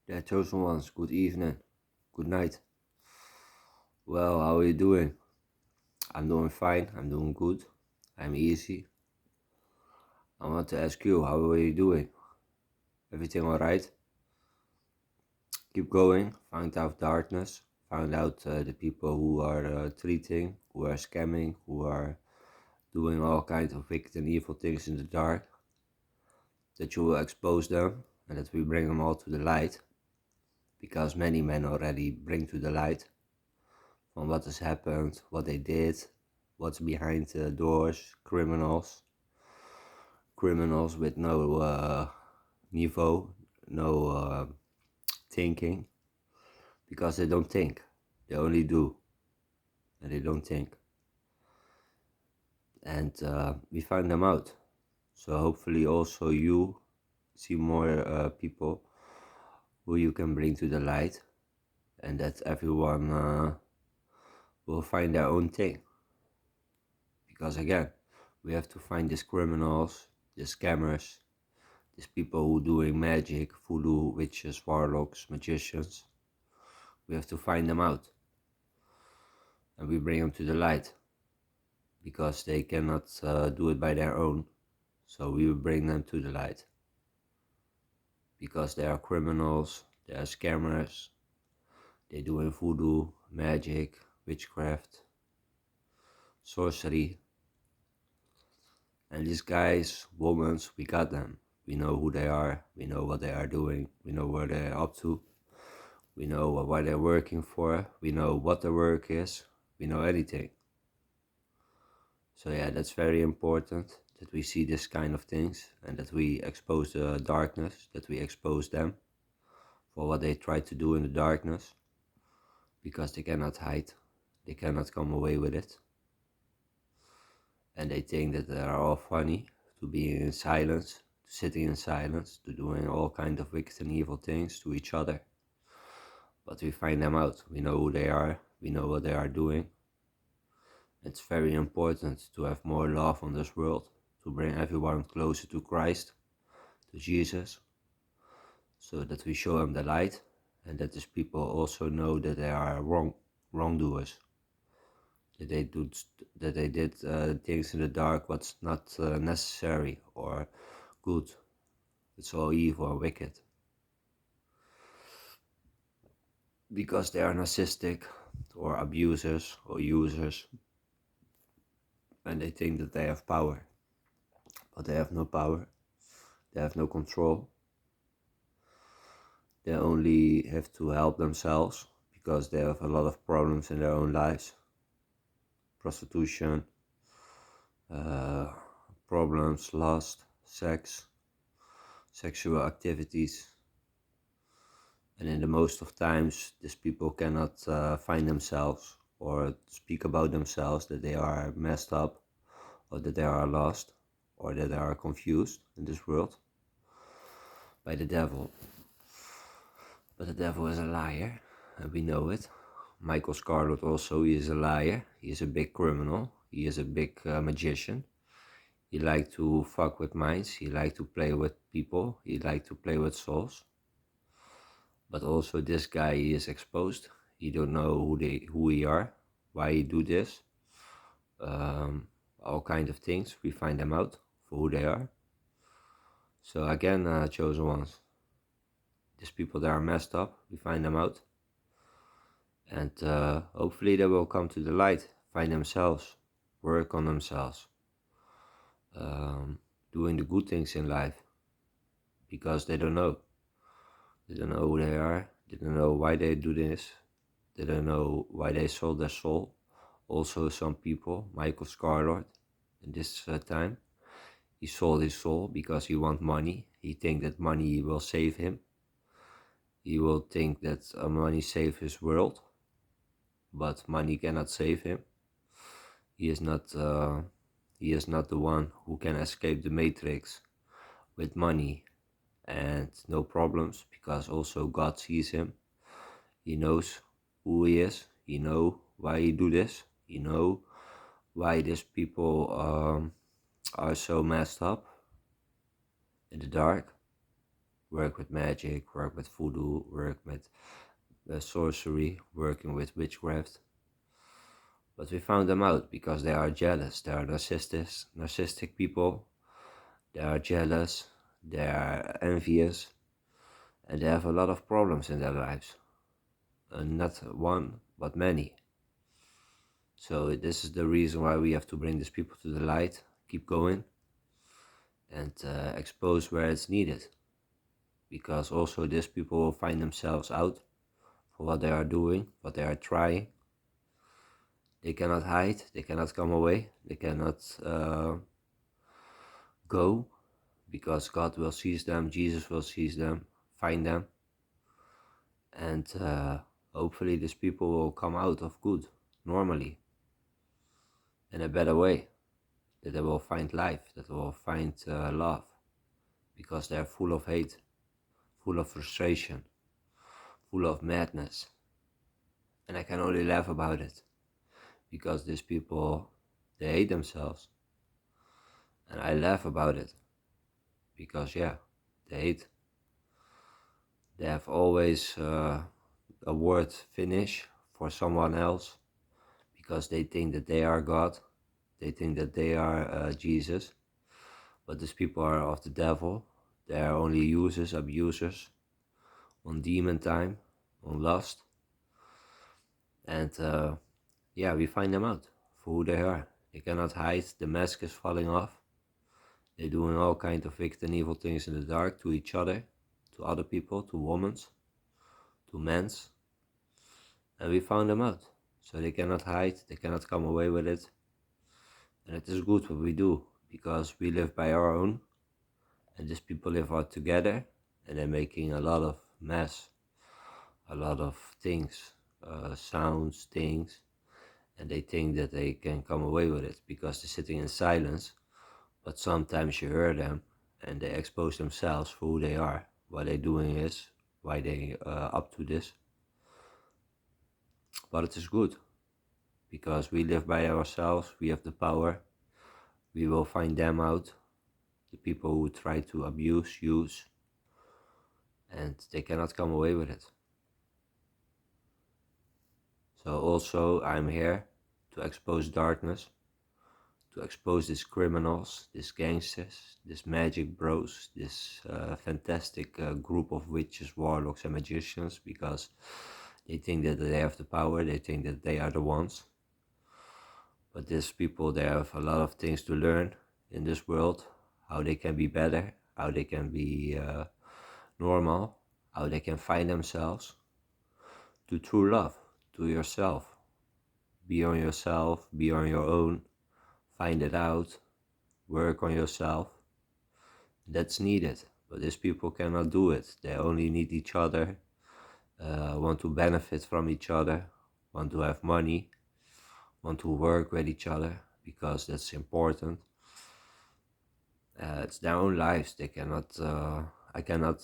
The chosen ones, good evening, good night. Well, how are you doing? I'm doing fine, I'm doing good, I'm easy. I want to ask you, how are you doing? Everything alright? Keep going, find out darkness, find out the people who are treating, who are scamming, who are doing all kinds of wicked and evil things in the dark, that you will expose them and that we bring them all to the light, because many men already bring to the light from what has happened, what they did, what's behind the doors, criminals with no niveau, no thinking, because they don't think, they only do, and they don't think. And we find them out. So hopefully also you see more people who you can bring to the light, and that everyone will find their own thing. Because again, we have to find these criminals, these scammers, these people who doing magic, voodoo, witches, warlocks, magicians. We have to find them out. And we bring them to the light. Because they cannot do it by their own. So we will bring them to the light. Because they are criminals, they are scammers, they doing voodoo, magic, witchcraft, sorcery. And these guys, women, we got them. We know who they are, we know what they are doing, we know where they're up to, we know what they're working for, we know what the work is, we know anything. So yeah, that's very important, that we see this kind of things and that we expose the darkness, that we expose them for what they try to do in the darkness, because they cannot hide, they cannot come away with it. And they think that they are all funny, to being in silence, to sitting in silence, to doing all kinds of wicked and evil things to each other. But we find them out, we know who they are, we know what they are doing. It's very important to have more love on this world, to bring everyone closer to Christ, to Jesus, so that we show them the light, and that these people also know that they are wrongdoers, that they did things in the dark what's not necessary or good. It's all evil and wicked. Because they are narcissistic or abusers or users, and they think that they have power. But they have no power, they have no control. They only have to help themselves because they have a lot of problems in their own lives. Prostitution, uh, problems, lust, sex, sexual activities. And in the most of times, these people cannot find themselves or speak about themselves, that they are messed up or that they are lost or that they are confused in this world by the devil. But the devil is a liar, and we know it. Michael Scarlett also, he is a liar, he is a big criminal, he is a big magician. He likes to fuck with minds, he likes to play with people, he likes to play with souls. But also this guy, he is exposed. He don't know who we are, why he do this. All kind of things, we find them out for who they are. So again, chosen ones, these people that are messed up, we find them out. And hopefully they will come to the light, find themselves, work on themselves, doing the good things in life, because they don't know. They don't know who they are, they don't know why they do this, they don't know why they sold their soul. Also some people, Michael Scarlett, in this time, he sold his soul because he want money. He think that money will save him. He will think that money save his world, but money cannot save him. He is not the one who can escape the matrix with money and no problems, because also God sees him. He knows who he is. He know why he do this. He know why these people are so messed up in the dark. work with magic, work with voodoo, work with sorcery, working with witchcraft. But we found them out because they are jealous. They are narcissistic people. They are jealous. They are envious, and they have a lot of problems in their lives. Not one, but many. So this is the reason why we have to bring these people to the light, keep going, and expose where it's needed. Because also these people will find themselves out for what they are doing, what they are trying. They cannot hide, they cannot come away, they cannot go, because God will seize them, Jesus will seize them, find them, and hopefully these people will come out of good, normally, in a better way, that they will find life, that they will find love, because they're full of hate, full of frustration, full of madness, and I can only laugh about it, because these people, they hate themselves, and I laugh about it, because yeah, they have always a word finish for someone else, because they think that they are God, they think that they are Jesus, but these people are of the devil. They are only users, abusers, on demon time, on lust, and yeah, we find them out for who they are. They cannot hide, the mask is falling off. They're doing all kinds of wicked and evil things in the dark to each other, to other people, to women, to men, and we found them out. So they cannot hide, they cannot come away with it. And it is good what we do, because we live by our own, and these people live out together, and they're making a lot of mess, a lot of things, sounds, things, and they think that they can come away with it because they're sitting in silence. But sometimes you hear them, and they expose themselves for who they are, what they're doing is, why they up to this. But it is good, because we live by ourselves, we have the power, we will find them out, the people who try to abuse, use, and they cannot come away with it. So also I'm here to expose darkness, to expose these criminals, these gangsters, these magic bros, this fantastic group of witches, warlocks and magicians, because they think that they have the power, they think that they are the ones. But these people, they have a lot of things to learn in this world, how they can be better, how they can be normal, how they can find themselves, to true love, to yourself. Be on yourself, be on your own, find it out, work on yourself. That's needed, but these people cannot do it. They only need each other, want to benefit from each other, want to have money, want to work with each other, because that's important. It's their own lives. They cannot, I cannot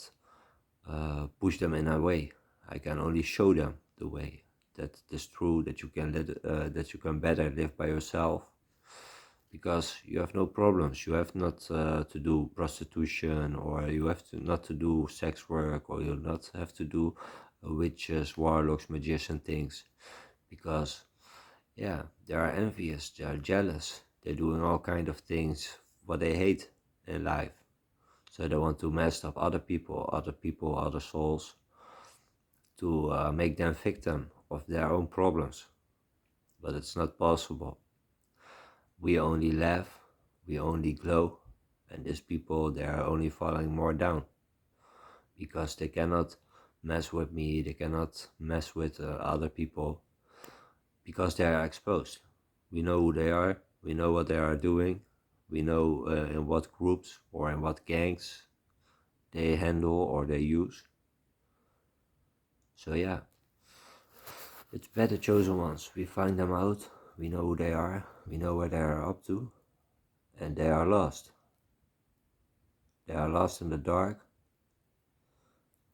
push them in a way. I can only show them the way, that it is true, that you can better live by yourself, because you have no problems. You have not to do prostitution, or you have to not to do sex work, or you not have to do witches, warlocks, magician things, because yeah, they are envious, they are jealous, they're doing all kind of things what they hate in life. So they want to mess up other people, other souls, to make them victim of their own problems. But it's not possible. We only laugh, we only glow, and these people, they are only falling more down, because they cannot mess with me, they cannot mess with other people, because they are exposed. We know who they are, we know what they are doing, we know in what groups or in what gangs they handle or they use. So yeah, it's better chosen ones. We find them out, we know who they are, we know where they are up to, and they are lost. They are lost in the dark,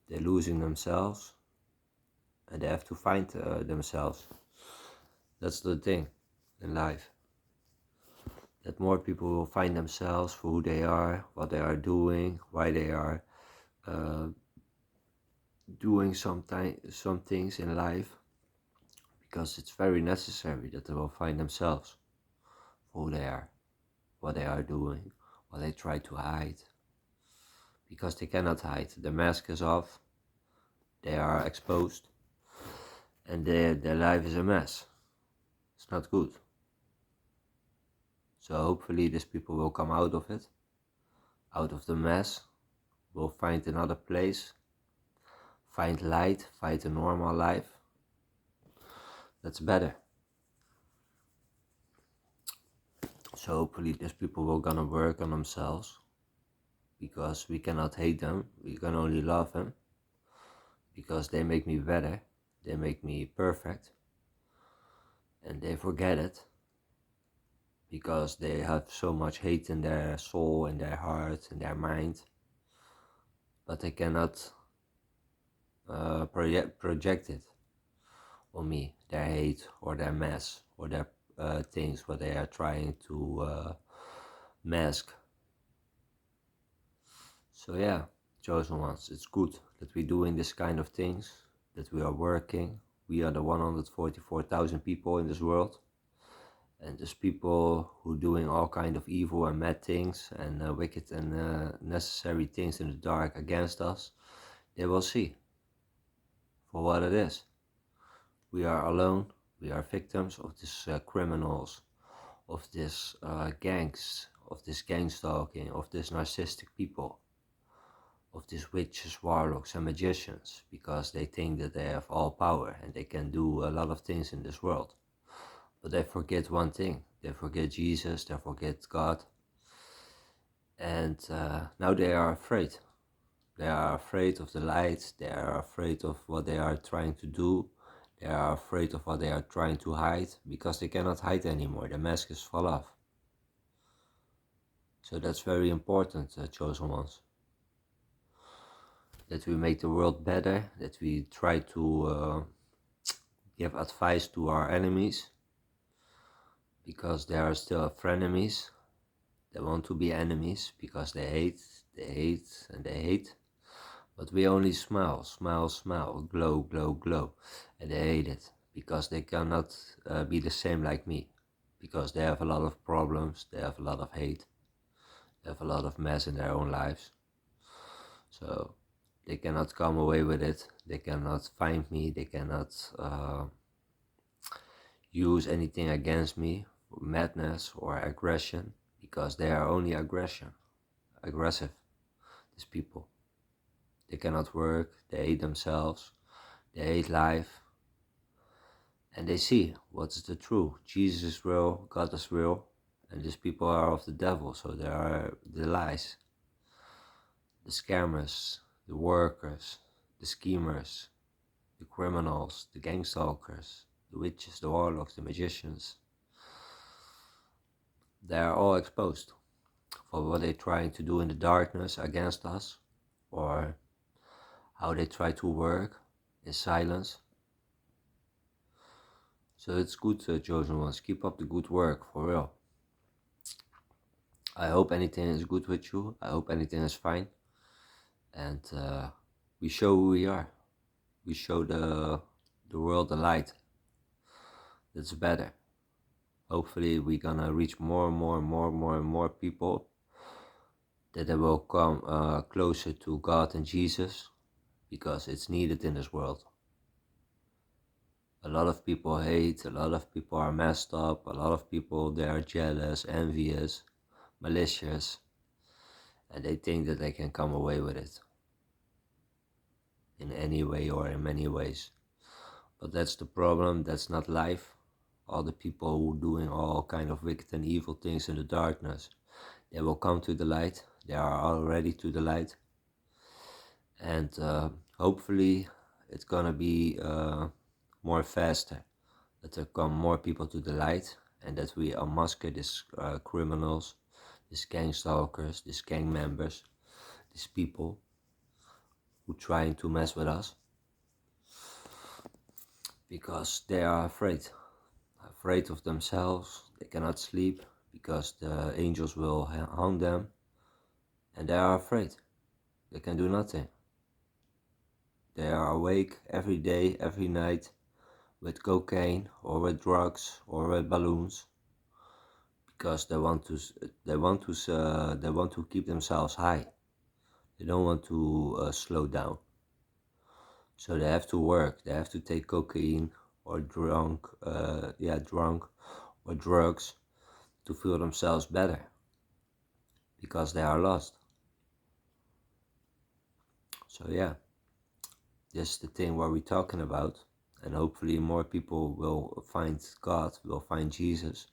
they're losing themselves, and they have to find themselves. That's the thing in life, that more people will find themselves for who they are, what they are doing, why they are uh, doing some things in life because it's very necessary that they will find themselves, who they are, what they are doing, what they try to hide, because they cannot hide. The mask is off, they are exposed, and their life is a mess. It's not good. So hopefully these people will come out of it, out of the mess, will find another place, find light, find a normal life. That's better. So hopefully these people will gonna work on themselves, because we cannot hate them, we can only love them, because they make me better, they make me perfect, and they forget it, because they have so much hate in their soul, in their heart, in their mind, but they cannot project it on me, their hate or their mess or their things what they are trying to mask. So yeah, chosen ones, it's good that we're doing this kind of things, that we are working. We are the 144,000 people in this world, and there's people who doing all kind of evil and mad things and wicked and necessary things in the dark against us. They will see for what it is. We are alone, we are victims of these criminals, of this gangs, of this gang stalking, of this narcissistic people, of these witches, warlocks and magicians, because they think that they have all power and they can do a lot of things in this world. But they forget one thing, they forget Jesus, they forget God, and now they are afraid. They are afraid of the light, they are afraid of what they are trying to do, they are afraid of what they are trying to hide, because they cannot hide anymore, the mask is fall off. So that's very important, chosen ones. That we make the world better, that we try to give advice to our enemies, because they are still frenemies. They want to be enemies because they hate, and they hate. But we only smile, smile, smile, glow, glow, glow. And they hate it because they cannot be the same like me. Because they have a lot of problems, they have a lot of hate, they have a lot of mess in their own lives. So they cannot come away with it, they cannot find me, they cannot use anything against me, madness or aggression, because they are only aggressive, these people. They cannot work, they hate themselves, they hate life, and they see what's the truth. Jesus is real, God is real, and these people are of the devil, so they are the lies, the scammers, the workers, the schemers, the criminals, the gang stalkers, the witches, the warlocks, the magicians. They are all exposed for what they're trying to do in the darkness against us, or how they try to work in silence. So it's good, chosen ones, keep up the good work, for real. I hope anything is good with you, I hope anything is fine, and we show who we are. We show the world the light that's better. Hopefully we're gonna reach more and more people, that they will come closer to God and Jesus, because it's needed in this world. A lot of people hate, a lot of people are messed up, a lot of people, they are jealous, envious, malicious, and they think that they can come away with it in any way or in many ways. But that's the problem, that's not life. All the people who are doing all kind of wicked and evil things in the darkness, they will come to the light, they are already to the light, and hopefully it's gonna be more faster, that there come more people to the light, and that we unmask these criminals, these gang stalkers, these gang members, these people who trying to mess with us, because they are afraid of themselves. They cannot sleep because the angels will haunt them, and they are afraid. They can do nothing. They are awake every day, every night, with cocaine or with drugs or with balloons, because they want to keep themselves high. They don't want to slow down. So they have to work. They have to take cocaine or drunk or drugs to feel themselves better, because they are lost. So yeah, this is the thing what we're talking about, and hopefully more people will find God, will find Jesus,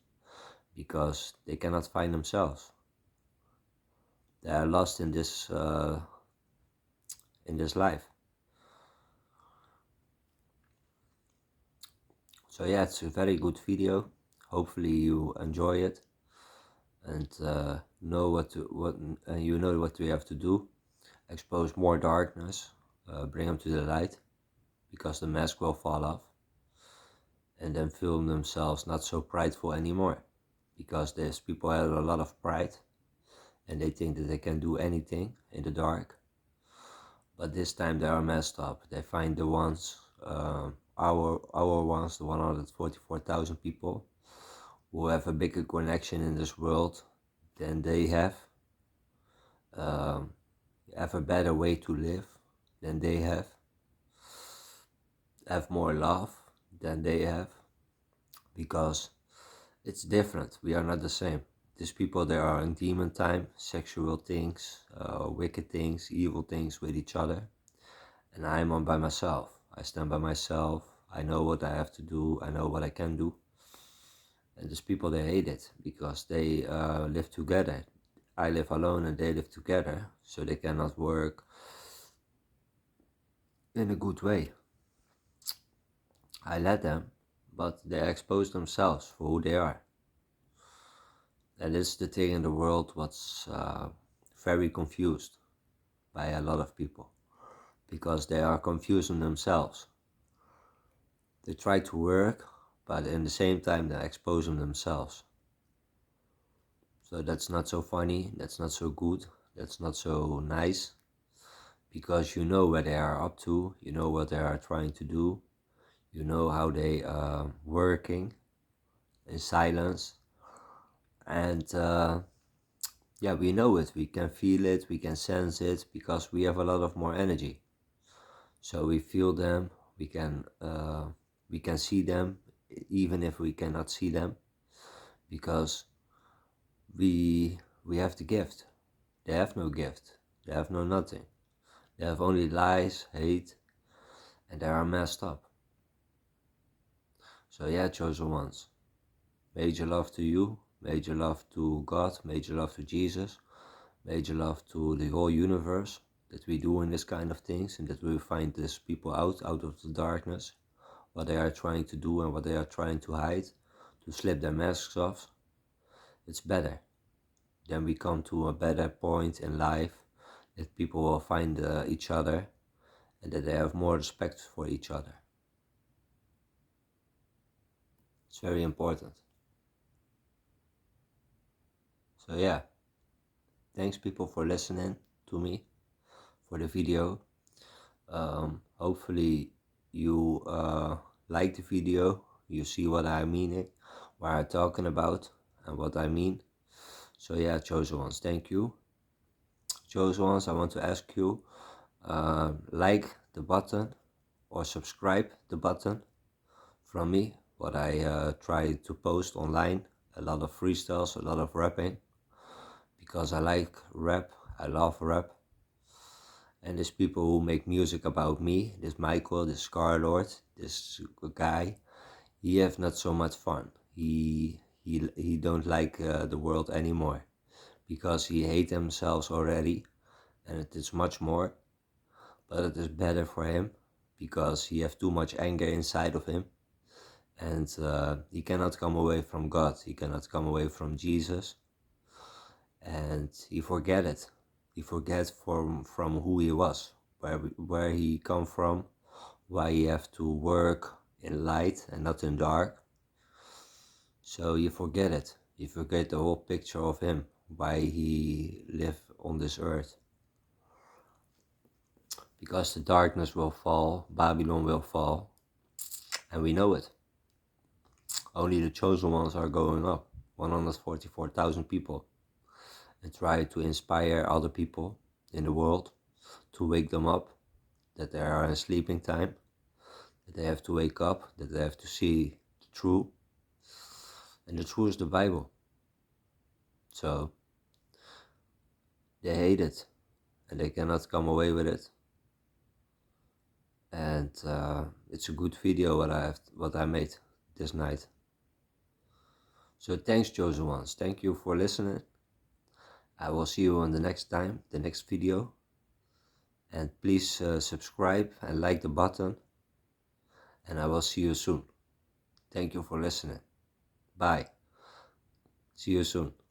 because they cannot find themselves. They are lost in this life. So yeah, it's a very good video. Hopefully you enjoy it, and know you know what we have to do. Expose more darkness, bring them to the light, because the mask will fall off, and then feel themselves not so prideful anymore, because there's people have a lot of pride and they think that they can do anything in the dark. But this time they are messed up. They find the ones, our ones, the 144,000 people who have a bigger connection in this world than they have a better way to live than they have more love than they have, because it's different. We are not the same. These people, they are in demon time, sexual things, wicked things, evil things with each other. And I'm on by myself. I stand by myself. I know what I have to do. I know what I can do. And these people, they hate it, because they live together. I live alone and they live together, so they cannot work in a good way. I let them, but they expose themselves for who they are. And this is the thing in the world what's very confused by a lot of people, because they are confusing themselves. They try to work, but in the same time they're exposing themselves. So that's not so funny, that's not so good, that's not so nice, because you know where they are up to, you know what they are trying to do, you know how they are working in silence. And yeah, we know it, we can feel it, we can sense it, because we have a lot of more energy. So we feel them, we can see them, even if we cannot see them, because we have the gift. They have no gift, they have no nothing. They have only lies, hate, and they are messed up. So yeah, chosen ones, major love to you, major love to God, major love to Jesus, major love to the whole universe, that we do in this kind of things, and that we find these people out of the darkness, what they are trying to do and what they are trying to hide, to slip their masks off. It's better. Then we come to a better point in life, that people will find each other, and that they have more respect for each other. It's very important. So yeah, thanks people for listening to me, for the video. Hopefully you like the video, you see what I mean, what I'm talking about and what I mean. So yeah, chosen ones, thank you. Chosen ones, I want to ask you, like the button or subscribe the button from me, what I try to post online, a lot of freestyles, a lot of rapping, because I like rap, I love rap. And there's people who make music about me, this Michael, this Scarlord, this guy, he have not so much fun. He don't like the world anymore, because he hate himself already, and it is much more. But it is better for him, because he have too much anger inside of him, and he cannot come away from God. He cannot come away from Jesus, and he forget it. He forgets from who he was, where he come from, why he have to work in light and not in dark. So you forget it. You forget the whole picture of him, why he live on this earth. because the darkness will fall, Babylon will fall, and we know it. Only the chosen ones are going up, 144,000 people, and try to inspire other people in the world to wake them up, that they are in sleeping time, that they have to wake up, that they have to see the truth, and the truth is the Bible. So they hate it, and they cannot come away with it. And it's a good video what I made this night. So thanks, chosen ones. Thank you for listening. I will see you on the next time, the next video. And please subscribe and like the button. And I will see you soon. Thank you for listening. Bye. See you soon.